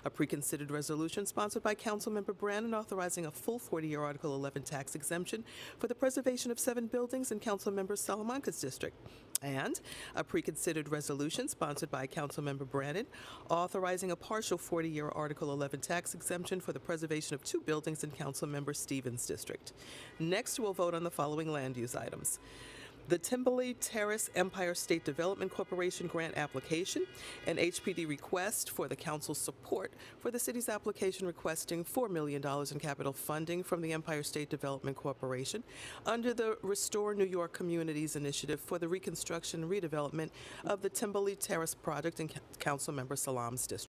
A preconsidered resolution sponsored by Councilmember Brannan authorizing a full 40-year Article 11 tax exemption for the preservation of 7 buildings in Councilmember Salamanca's district. And a preconsidered resolution sponsored by Councilmember Brannan authorizing a partial 40-year Article 11 tax exemption for the preservation of 2 buildings in Councilmember Stevens' district. Next, we'll vote on the following land use items: the Timberley Terrace Empire State Development Corporation grant application, an HPD request for the council's support for the city's application requesting $4 million in capital funding from the Empire State Development Corporation under the Restore New York Communities Initiative for the reconstruction and redevelopment of the Timberley Terrace project in Councilmember Salam's district.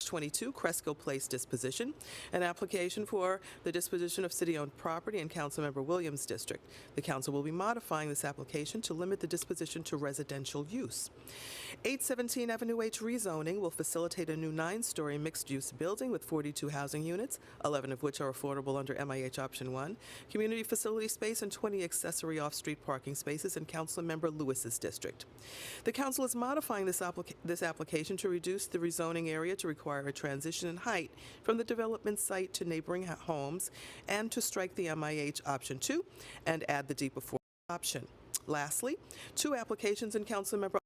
22, Cresco Place disposition, an application for the disposition of city-owned property in Councilmember Williams' district. The council will be modifying this application to limit the disposition to residential use. 817 Avenue H rezoning will facilitate a new 9-story mixed-use building with 42 housing units, 11 of which are affordable under MIH Option 1, community facility space, and 20 accessory off-street parking spaces in Councilmember Lewis's district. The council is modifying this application to reduce the rezoning area to require a transition in height from the development site to neighboring homes and to strike the MIH Option 2 and add the deep affordable option. Lastly, 2 applications in Councilmember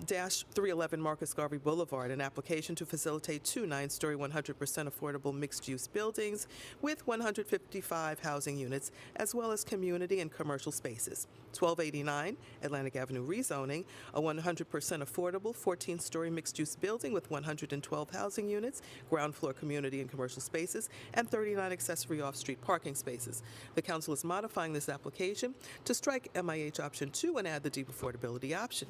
dash 311 Marcus Garvey Boulevard, an application to facilitate 2 9-story 100% affordable mixed-use buildings with 155 housing units, as well as community and commercial spaces. 1289 Atlantic Avenue rezoning, a 100% affordable 14-story mixed-use building with 112 housing units, ground floor community and commercial spaces, and 39 accessory off-street parking spaces. The council is modifying this application to strike MIH Option 2 and add the deep affordability option.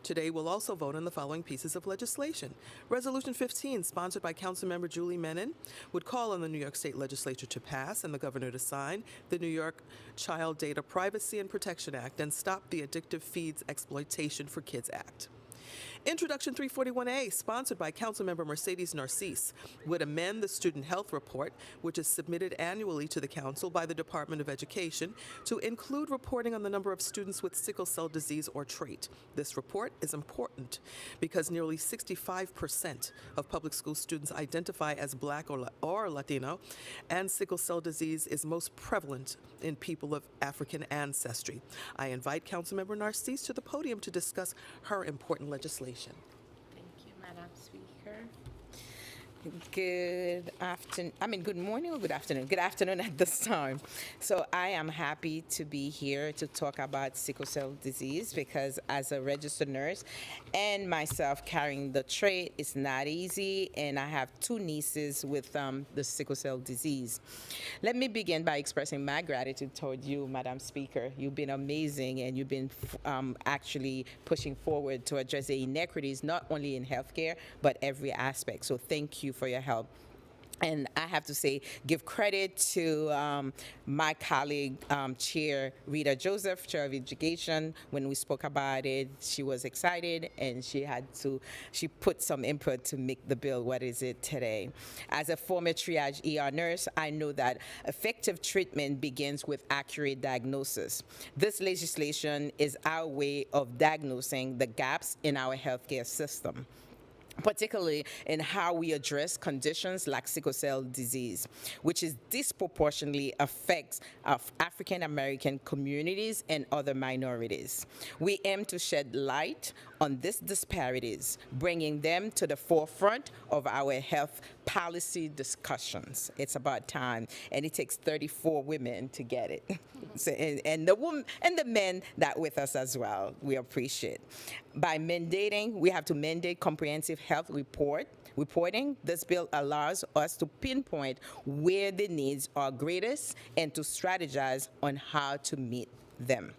Today, we'll also vote on the following pieces of legislation. Resolution 15, sponsored by Councilmember Julie Menin, would call on the New York State Legislature to pass and the governor to sign the New York Child Data Privacy and Protection Act and Stop the Addictive Feeds Exploitation for Kids Act. Introduction 341A, sponsored by Councilmember Mercedes Narcisse, would amend the Student Health Report, which is submitted annually to the Council by the Department of Education, to include reporting on the number of students with sickle cell disease or trait. This report is important because nearly 65% of public school students identify as Black or Latino, and sickle cell disease is most prevalent in people of African ancestry. I invite Councilmember Narcisse to the podium to discuss her important legislation. Thank you, Madam Speaker. Good morning or good afternoon? Good afternoon at this time. So I am happy to be here to talk about sickle cell disease because as a registered nurse and myself carrying the trait is not easy, and I have 2 nieces with the sickle cell disease. Let me begin by expressing my gratitude toward you, Madam Speaker. You've been amazing, and you've been actually pushing forward to address the inequities not only in healthcare but every aspect. So thank you for your help. And I have to say, give credit to my colleague, Chair Rita Joseph, Chair of Education. When we spoke about it, she was excited, and she put some input to make the bill what is it today. As a former triage ER nurse, I know that effective treatment begins with accurate diagnosis. This legislation is our way of diagnosing the gaps in our healthcare system, particularly in how we address conditions like sickle cell disease, which is disproportionately affects African American communities and other minorities. We aim to shed light on these disparities, bringing them to the forefront of our health policy discussions. It's about time, and it takes 34 women to get it. So, and the men that with us as well, we appreciate. By mandating, we have to mandate comprehensive health reporting. This bill allows us to pinpoint where the needs are greatest and to strategize on how to meet them.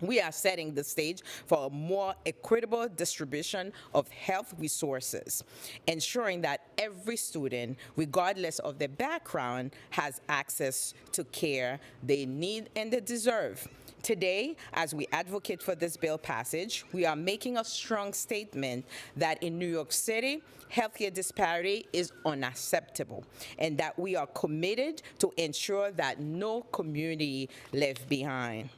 We are setting the stage for a more equitable distribution of health resources, ensuring that every student, regardless of their background, has access to care they need and they deserve. Today, as we advocate for this bill passage, we are making a strong statement that in New York City, healthcare disparity is unacceptable, and that we are committed to ensure that no community left behind.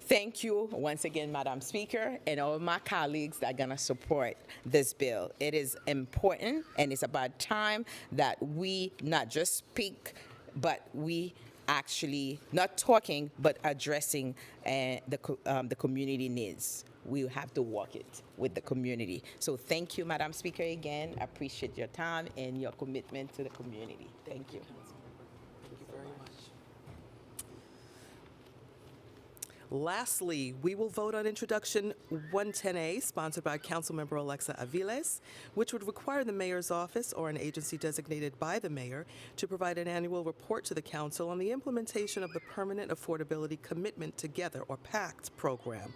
Thank you once again, Madam Speaker, and all my colleagues that are going to support this bill. It is important, and it's about time that we not just speak, but we actually not talking, but addressing the community needs. We have to walk it with the community. So thank you, Madam Speaker, again. I appreciate your time and your commitment to the community. Thank you. Thank you very much. Lastly, we will vote on Introduction 110A, sponsored by Councilmember Alexa Aviles, which would require the mayor's office or an agency designated by the mayor to provide an annual report to the council on the implementation of the Permanent Affordability Commitment Together, or PACT, program.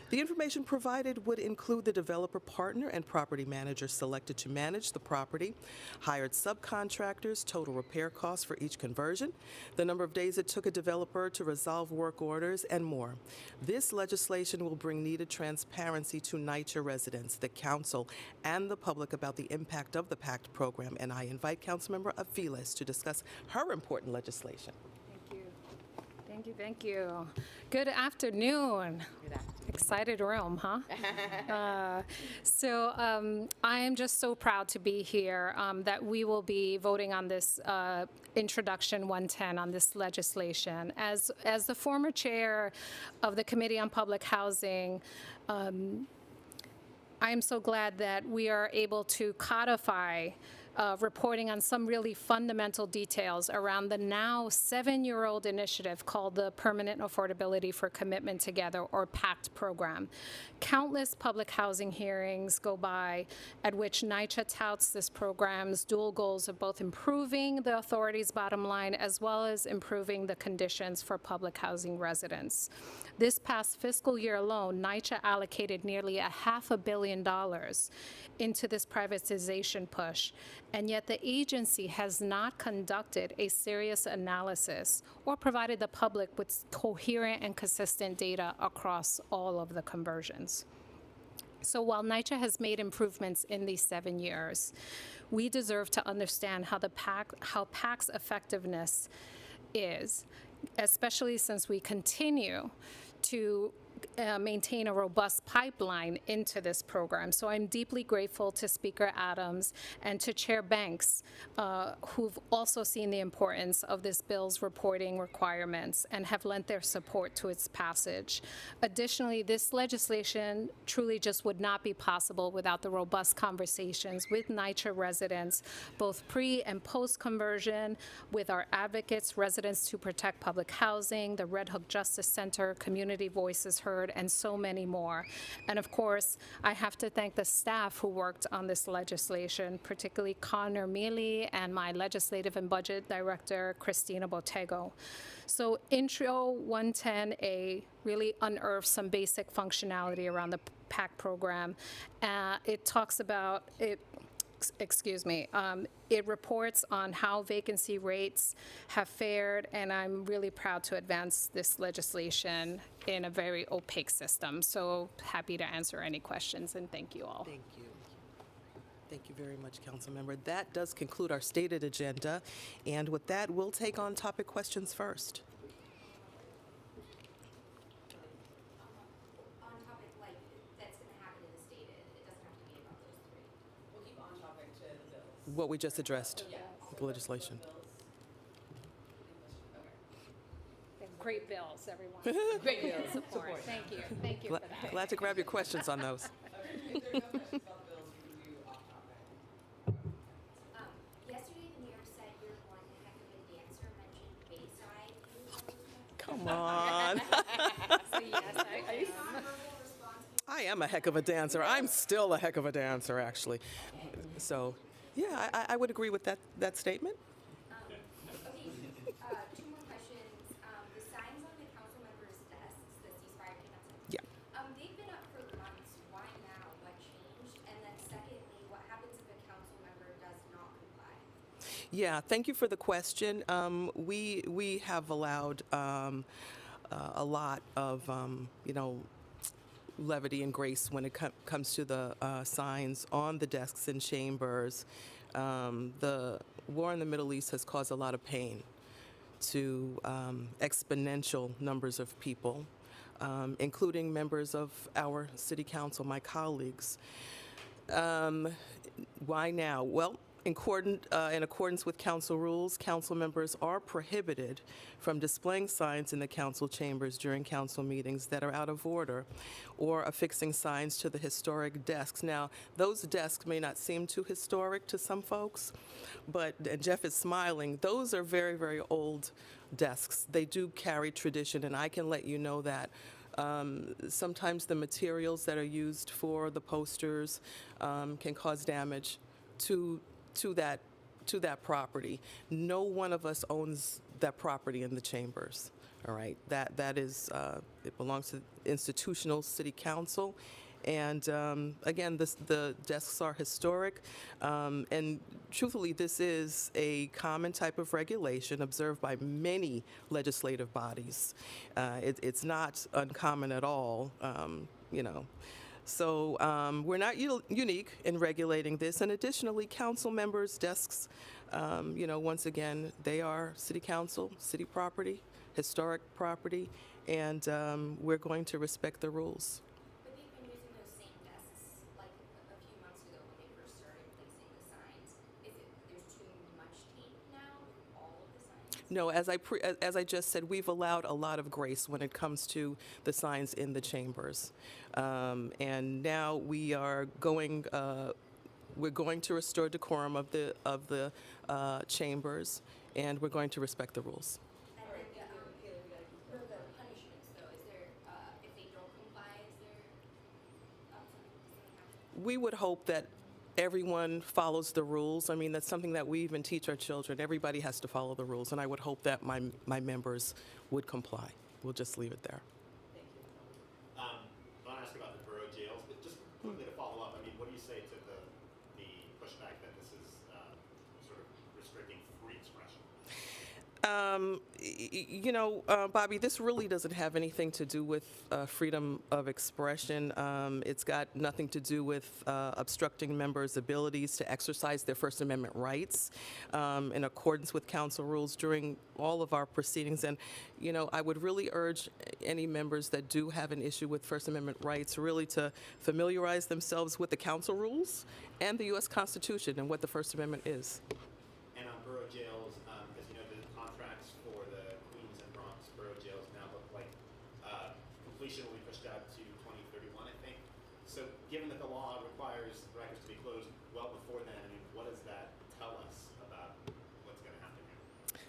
The information provided would include the developer partner and property manager selected to manage the property, hired subcontractors, total repair costs for each conversion, the number of days it took a developer to resolve work orders, and more. This legislation will bring needed transparency to NYCHA residents, the council, and the public about the impact of the PACT program, and I invite Councilmember Aviles to discuss her important legislation. Thank you. Good afternoon. Excited room, huh? I am just so proud to be here that we will be voting on this Introduction 110 on this legislation. As the former chair of the Committee on Public Housing, I am so glad that we are able to codify reporting on some really fundamental details around the now 7-year-old initiative called the Permanent Affordability for Commitment Together, or PACT program. Countless public housing hearings go by at which NYCHA touts this program's dual goals of both improving the authority's bottom line as well as improving the conditions for public housing residents. This past fiscal year alone, NYCHA allocated nearly $500 million into this privatization push, and yet the agency has not conducted a serious analysis or provided the public with coherent and consistent data across all of the conversions. So while NYCHA has made improvements in these 7 years, we deserve to understand how PACT's effectiveness is, especially since we continue to maintain a robust pipeline into this program. So I'm deeply grateful to Speaker Adams and to Chair Banks, who've also seen the importance of this bill's reporting requirements and have lent their support to its passage. Additionally, this legislation truly just would not be possible without the robust conversations with NYCHA residents, both pre and post conversion, with our advocates, Residents to Protect Public Housing, the Red Hook Justice Center, Community Voices Heard, and so many more. And of course, I have to thank the staff who worked on this legislation, particularly Connor Mealy and my Legislative and Budget Director, Christina Bottego. So Intro 110A really unearths some basic functionality around the PACT program. It talks about it. It reports on how vacancy rates have fared, and I'm really proud to advance this legislation in a very opaque system. So happy to answer any questions, and thank you all. Thank you. Thank you very much, Councilmember. That does conclude our stated agenda, and with that, we'll take on topic questions first. On topic, like, that's going to happen in the stated, it doesn't have to be about those three. We'll keep on topic to the bills. What we just addressed, the legislation. Great bills, everyone. Great bills. Support. Thank you. Thank you for that. Glad to grab your questions on those. Yesterday, the mayor said you're one heck of a dancer, mentioned Bayside. Come on. So yes, I am. I am a heck of a dancer. I'm still a heck of a dancer, actually. So, yeah, I would agree with that statement. Okay, two more questions. The signs on the council members' desks, the ceasefire cancel. Yeah. They've been up for months. Why now? What changed? And then secondly, what happens if a council member does not comply? Yeah, thank you for the question. We have allowed a lot of, levity and grace when it comes to the signs on the desks in chambers. The war in the Middle East has caused a lot of pain to exponential numbers of people, including members of our city council, my colleagues. Why now? Well, in accordance with council rules, council members are prohibited from displaying signs in the council chambers during council meetings that are out of order or affixing signs to the historic desks. Now, those desks may not seem too historic to some folks, but, and Jeff is smiling, those are very, very old desks. They do carry tradition, and I can let you know that. Sometimes the materials that are used for the posters can cause damage to that property. No one of us owns that property in the chambers. All right, that is it belongs to institutional city council. And again, the desks are historic, and truthfully, this is a common type of regulation observed by many legislative bodies. It's not uncommon at all, So we're not unique in regulating this. And additionally, council members' desks, once again, they are city council, city property, historic property, and we're going to respect the rules. But they've been using those same desks like a few months ago when they first started placing the signs. There's too much tape now with all of the signs? No, as I just said, we've allowed a lot of grace when it comes to the signs in the chambers, and now we're going to restore decorum of the chambers, and we're going to respect the rules. And then the punishments though, is there, if they don't comply, is there something We would hope that everyone follows the rules. I mean, that's something that we even teach our children. Everybody has to follow the rules, and I would hope that my members would comply. We'll just leave it there. I want to ask about the borough jails, but just quickly to follow up, I mean, what do you say to the pushback that this is sort of restricting free expression? Bobby, this really doesn't have anything to do with freedom of expression. It's got nothing to do with obstructing members' abilities to exercise their First Amendment rights in accordance with council rules during all of our proceedings. And, I would really urge any members that do have an issue with First Amendment rights really to familiarize themselves with the council rules and the U.S. Constitution and what the First Amendment is. And on borough jails, as you know, the contracts for the Queens and Bronx borough jails now look like completion will be pushed out to 2031, I think. So given that the law requires records to be closed well before then, I mean, what does that tell us about what's going to happen here?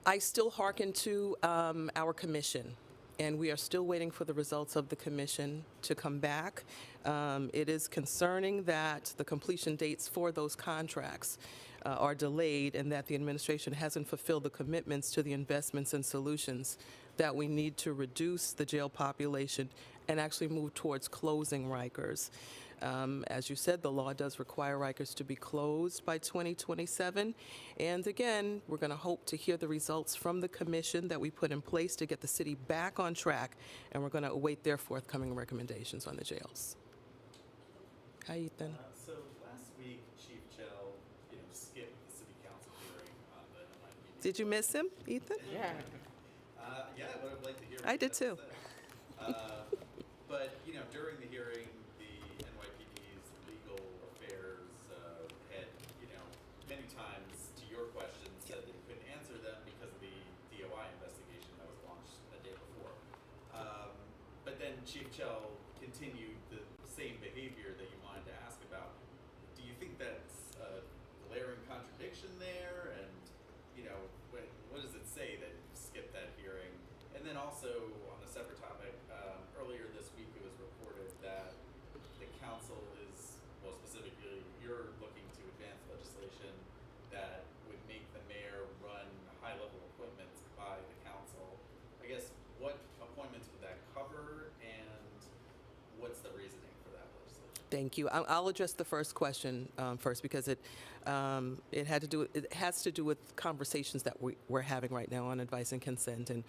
I still hearken to our commission, and we are still waiting for the results of the commission to come back. It is concerning that the completion dates for those contracts are delayed and that the administration hasn't fulfilled the commitments to the investments and solutions that we need to reduce the jail population and actually move towards closing Rikers. As you said, the law does require Rikers to be closed by 2027. And again, we're going to hope to hear the results from the commission that we put in place to get the city back on track. And we're going to await their forthcoming recommendations on the jails. Hi, Ethan. So last week, Chief Chell, skipped the city council hearing on the NYPD. Did you miss him, Ethan? Yeah. Yeah, I would have liked to hear. I what did he too. had to say. But during the hearing, the NYPD's legal affairs head, many times to your questions said that he couldn't answer them because of the DOI investigation that was launched the day before. But then Chief Chell continued the same behavior that you wanted to ask about. Do you think that's a glaring contradiction there? And, what does it say that you skipped that hearing? And then also, on a separate topic, earlier this week it was reported that the council is, well, specifically, you're looking to advance legislation that would make the mayor run high-level appointments by the council. I guess, what appointments would that cover, and what's the Thank you. I'll address the first question first because it has to do with conversations that we're having right now on advice and consent, and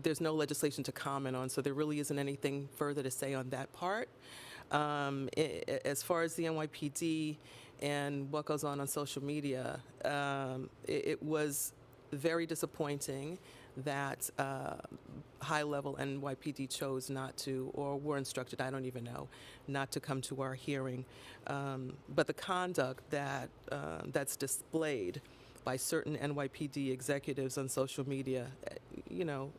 there's no legislation to comment on, so there really isn't anything further to say on that part. As far as the NYPD and what goes on social media, it was very disappointing that high-level NYPD chose not to, or were instructed, I don't even know, not to come to our hearing. But the conduct that's displayed by certain NYPD executives on social media, you know,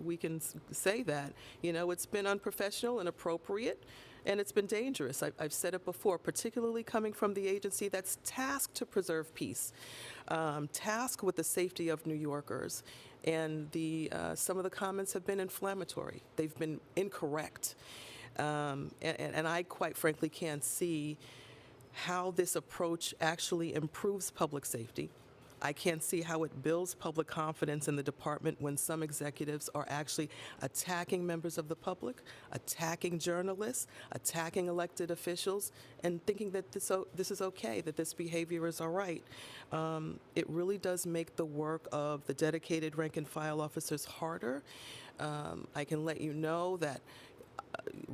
we can say that, you know, it's been unprofessional, inappropriate, and it's been dangerous. I've said it before, particularly coming from the agency that's tasked to preserve peace, tasked with the safety of New Yorkers. And some of the comments have been inflammatory. They've been incorrect. And I quite frankly can't see how this approach actually improves public safety. I can't see how it builds public confidence in the department when some executives are actually attacking members of the public, attacking journalists, attacking elected officials, and thinking that this is okay, that this behavior is all right. It really does make the work of the dedicated rank and file officers harder. I can let you know that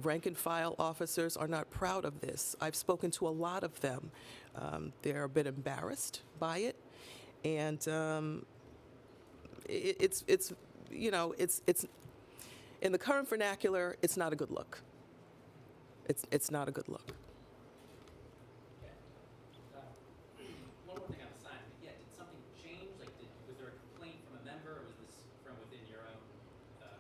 rank and file officers are not proud of this. I've spoken to a lot of them. They're a bit embarrassed by it. And it's you know, it's in the current vernacular, it's not a good look. It's not a good look. One more thing on the sign. Yeah, did something change? Like, was there a complaint from a member, or was this from within your own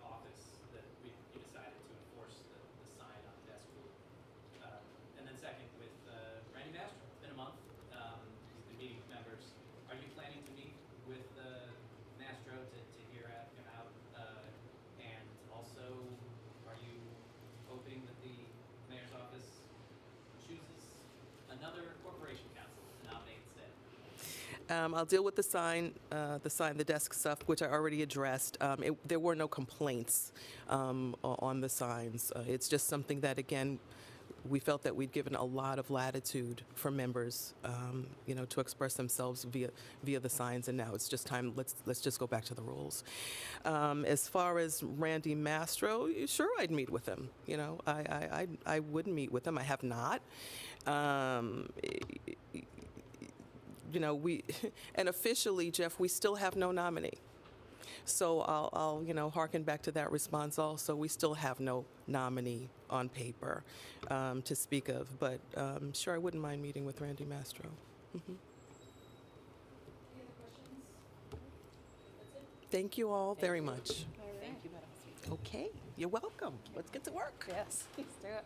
office that you decided to enforce the sign on the desk? And then second, with Randy Mastro, it's been a month. He's been meeting with members. Are you planning to meet with Mastro to hear him out? And also, are you hoping that the mayor's office chooses another corporation counsel to nominate instead? I'll deal with the sign, the desk stuff, which I already addressed. There were no complaints on the signs. It's just something that, again, we felt that we'd given a lot of latitude for members, you know, to express themselves via the signs, and now it's just time. Let's just go back to the rules. As far as Randy Mastro, sure, I'd meet with him. You know, I would meet with him. I have not. You know, and officially, Jeff, we still have no nominee. So I'll you know, harken back to that response also. We still have no nominee on paper to speak of, but sure, I wouldn't mind meeting with Randy Mastro. Any other questions? That's it. Thank you all very much. Thank you, Madam Speaker. Okay, you're welcome. Let's get to work. Yes, let's do it.